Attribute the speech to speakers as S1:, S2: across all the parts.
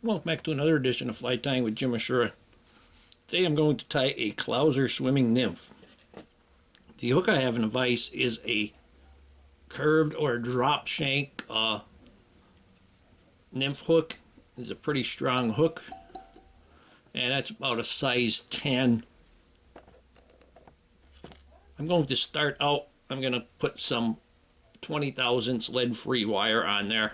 S1: Welcome back to another edition of Fly Tying with Jim Misiura. Today I'm going to tie a Clouser swimming nymph. The hook I have in the vise is a curved or drop shank nymph hook. It's a pretty strong hook, and that's about a size 10. I'm going to start out, I'm going to put some 20 thousandths lead-free wire on there.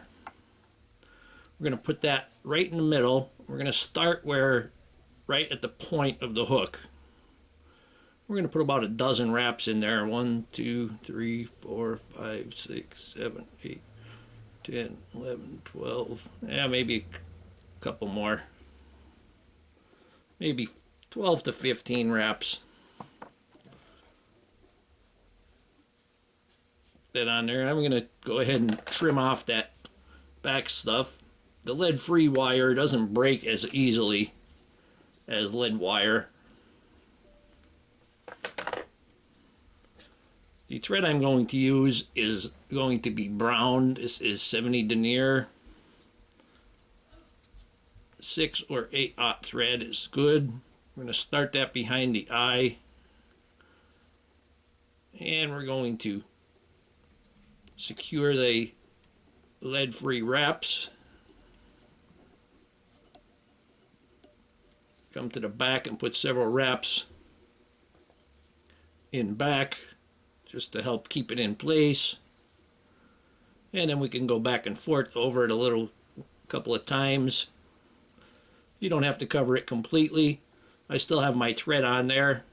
S1: We're going to put that right in the middle. We're going to start right at the point of the hook. We're going to put about a dozen wraps in there. 1, 2, 3, 4, 5, 6, 7, 8, 10, 11, 12. Yeah, maybe a couple more. Maybe 12 to 15 wraps. That on there. I'm going to go ahead and trim off that back stuff. The lead-free wire doesn't break as easily as lead wire. The thread I'm going to use is going to be brown. This is 70 denier. 6 or 8/0 thread is good. We're going to start that behind the eye. And we're going to secure the lead-free wraps. Come to the back and put several wraps in back just to help keep it in place. And then we can go back and forth over it a couple of times. You don't have to cover it completely. I still have my thread on there.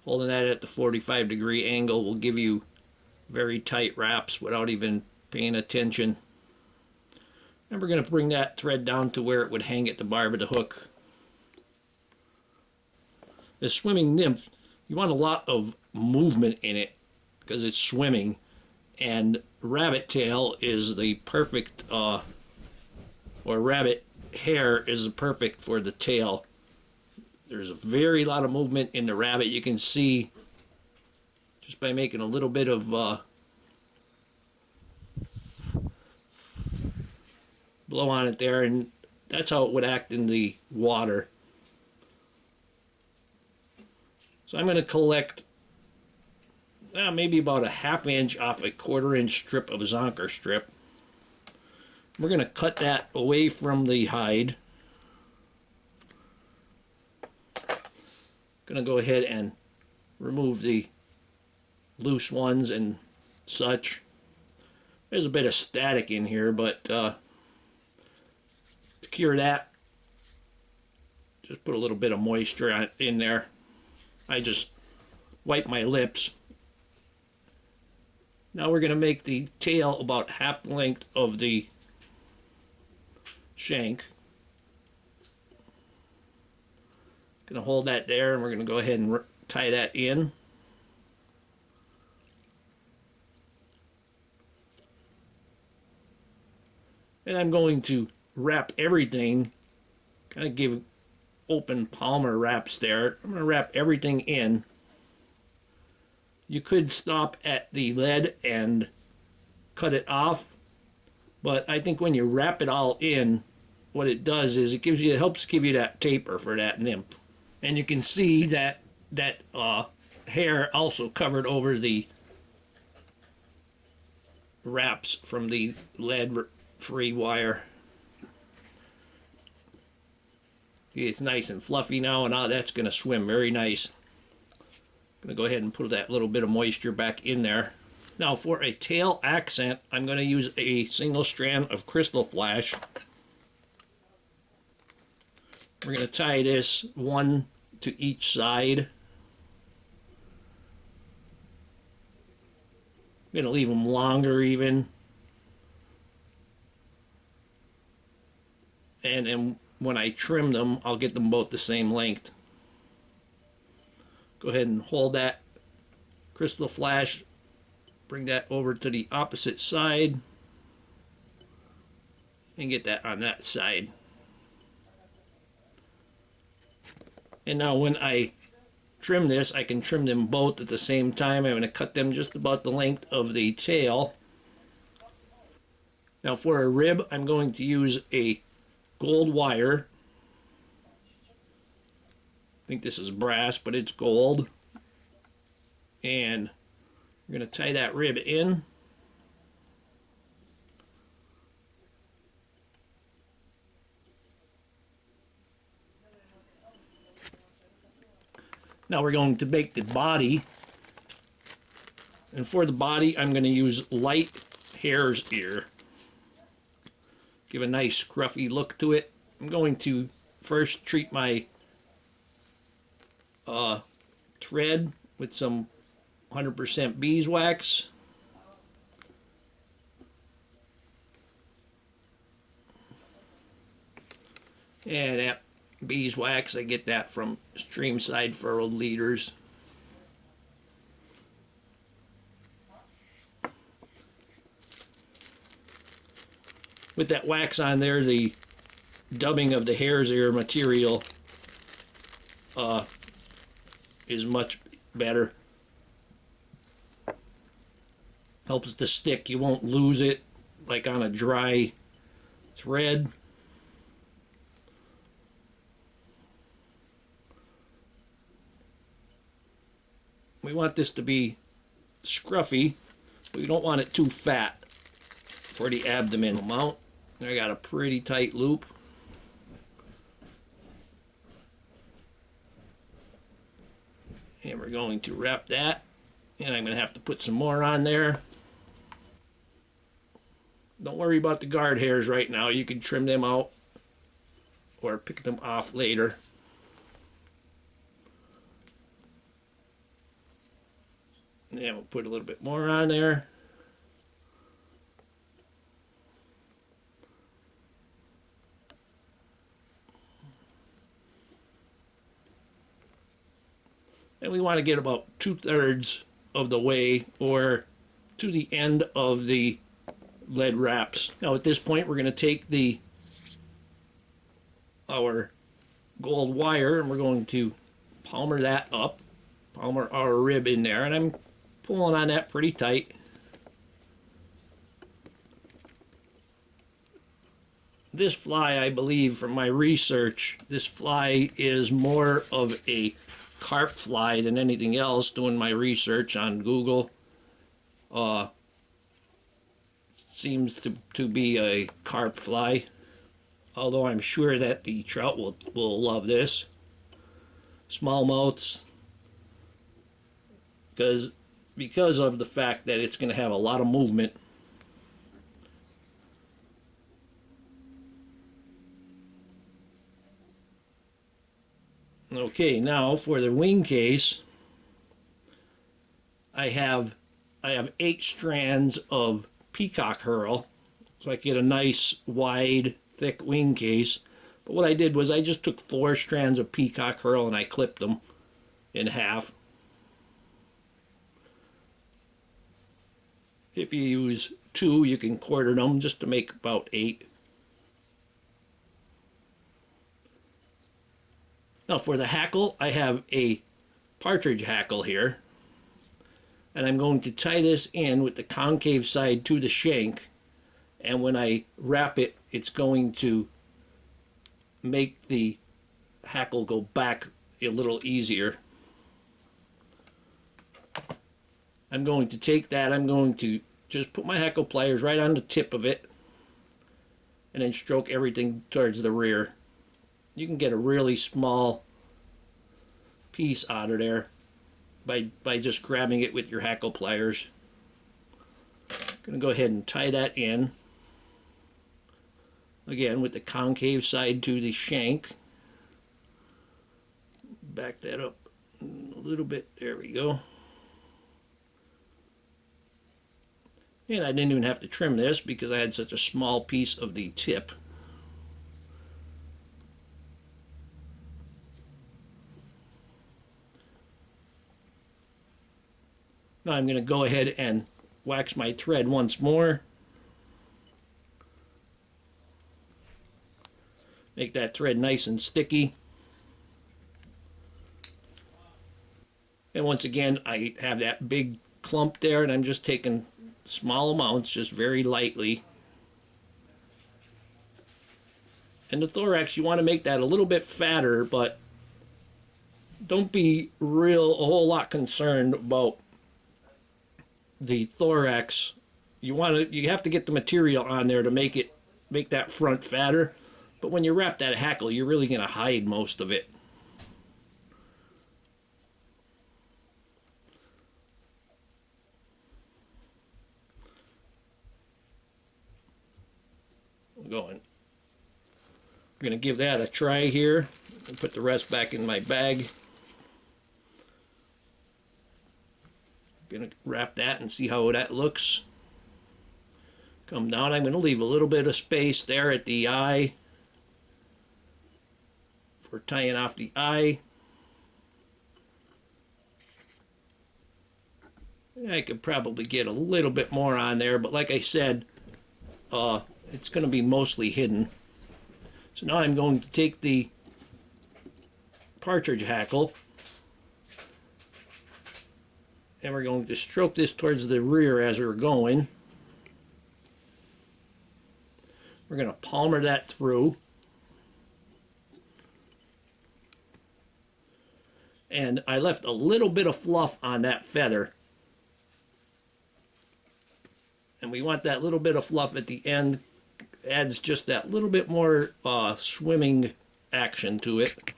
S1: Holding that at the 45-degree angle will give you very tight wraps without even paying attention. And we're going to bring that thread down to where it would hang at the barb of the hook. The swimming nymph, you want a lot of movement in it because it's swimming, and rabbit tail is the perfect, or rabbit hair is perfect for the tail. There's a very lot of movement in the rabbit. You can see just by making a little bit of blow on it there, and that's how it would act in the water. So I'm going to collect maybe about a 1/2 inch off a 1/4 inch strip of zonker strip. We're going to cut that away from the hide. Going to go ahead and remove the loose ones and such. There's a bit of static in here, but to cure that, just put a little bit of moisture in there. I just wipe my lips. Now we're going to make the tail about half the length of the shank. Going to hold that there, and we're going to go ahead and tie that in. And I'm going to wrap everything, kind of give open palmer wraps there. I'm going to wrap everything in. You could stop at the lead and cut it off, but I think when you wrap it all in, what it does is it helps give you that taper for that nymph. And you can see that hair also covered over the wraps from the lead-free wire. See, it's nice and fluffy now, and now that's going to swim very nice. I'm going to go ahead and put that little bit of moisture back in there. Now for a tail accent, I'm going to use a single strand of Krystal flash. We're going to tie this one to each side. I'm going to leave them longer even. And when I trim them, I'll get them both the same length. Go ahead and hold that Krystal flash, bring that over to the opposite side, and get that on that side. And now when I trim this, I can trim them both at the same time. I'm going to cut them just about the length of the tail. Now for a rib, I'm going to use a gold wire. I think this is brass, but it's gold. And we're going to tie that rib in. Now we're going to make the body. And for the body, I'm going to use light hare's ear. Give a nice scruffy look to it. I'm going to first treat my thread with some 100% beeswax. And that beeswax, I get that from Streamside Furrowed Leaders. With that wax on there, the dubbing of the hare's ear material is much better. Helps to stick. You won't lose it like on a dry thread. We want this to be scruffy, but we don't want it too fat for the abdomen mount. I got a pretty tight loop. And we're going to wrap that. And I'm going to have to put some more on there. Don't worry about the guard hairs right now. You can trim them out or pick them off later. And we'll put a little bit more on there. And we want to get about 2/3 of the way or to the end of the lead wraps. Now at this point we're going to take our gold wire and we're going to palmer that up, palmer our rib in there, and I'm pulling on that pretty tight. This fly, I believe from my research, this fly is more of a carp fly than anything else. Doing my research on Google, seems to be a carp fly, although I'm sure that the trout will love this. Smallmouths, because of the fact that it's going to have a lot of movement. Okay, now for the wing case, I have 8 strands of Peacock Herl, so I get a nice wide thick wing case. But what I did was I just took 4 strands of Peacock Herl and I clipped them in half. If you use 2, you can quarter them just to make about 8. Now for the hackle, I have a Partridge hackle here. And I'm going to tie this in with the concave side to the shank. And when I wrap it, it's going to make the hackle go back a little easier. I'm going to take that, I'm going to just put my hackle pliers right on the tip of it and then stroke everything towards the rear. You can get a really small piece out of there by just grabbing it with your hackle pliers. I'm going to go ahead and tie that in. Again, with the concave side to the shank. Back that up a little bit. There we go. And I didn't even have to trim this because I had such a small piece of the tip. Now I'm going to go ahead and wax my thread once more. Make that thread nice and sticky. And once again, I have that big clump there, and I'm just taking small amounts, just very lightly. And the thorax, you want to make that a little bit fatter, but don't be a whole lot concerned about the thorax. You have to get the material on there to make that front fatter. But when you wrap that hackle, you're really going to hide most of it. We're going to give that a try here and put the rest back in my bag. Going to wrap that and see how that looks. Come down. I'm going to leave a little bit of space there at the eye for tying off the eye. I could probably get a little bit more on there, but like I said, it's going to be mostly hidden. So now I'm going to take the partridge hackle and we're going to stroke this towards the rear as we're going. We're going to palmer that through. And I left a little bit of fluff on that feather. And we want that little bit of fluff at the end. Adds just that little bit more swimming action to it.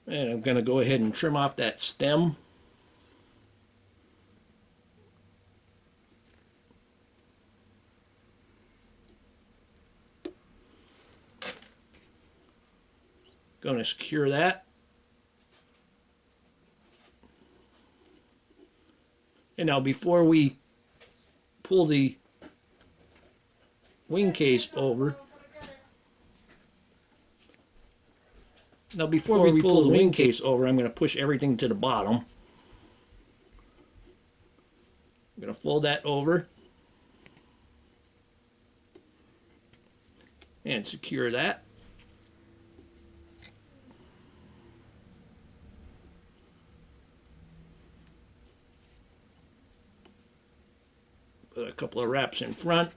S1: And I'm going to go ahead and trim off that stem. Going to secure that. And now before we pull the wing case over, I'm going to push everything to the bottom. I'm going to fold that over and secure that. Put a couple of wraps in front,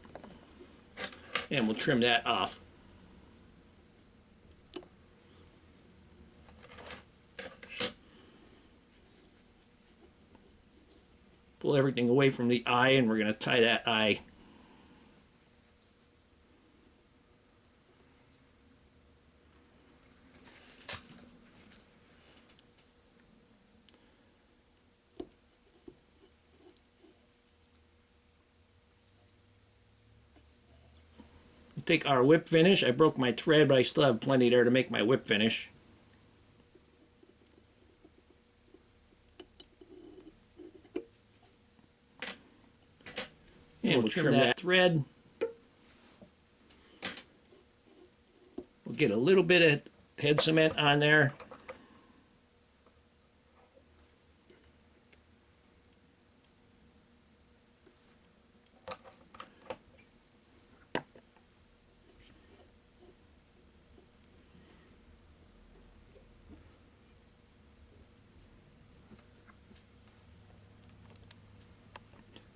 S1: and we'll trim that off. Pull everything away from the eye, and we're going to tie that eye. Take our whip finish. I broke my thread, but I still have plenty there to make my whip finish. And we'll trim that thread. We'll get a little bit of head cement on there.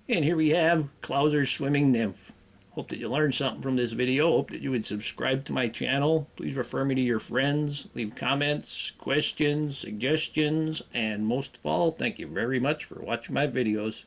S1: And here we have Clouser's Swimming Nymph. Hope that you learned something from this video. Hope that you would subscribe to my channel. Please refer me to your friends. Leave comments, questions, suggestions, and most of all, thank you very much for watching my videos.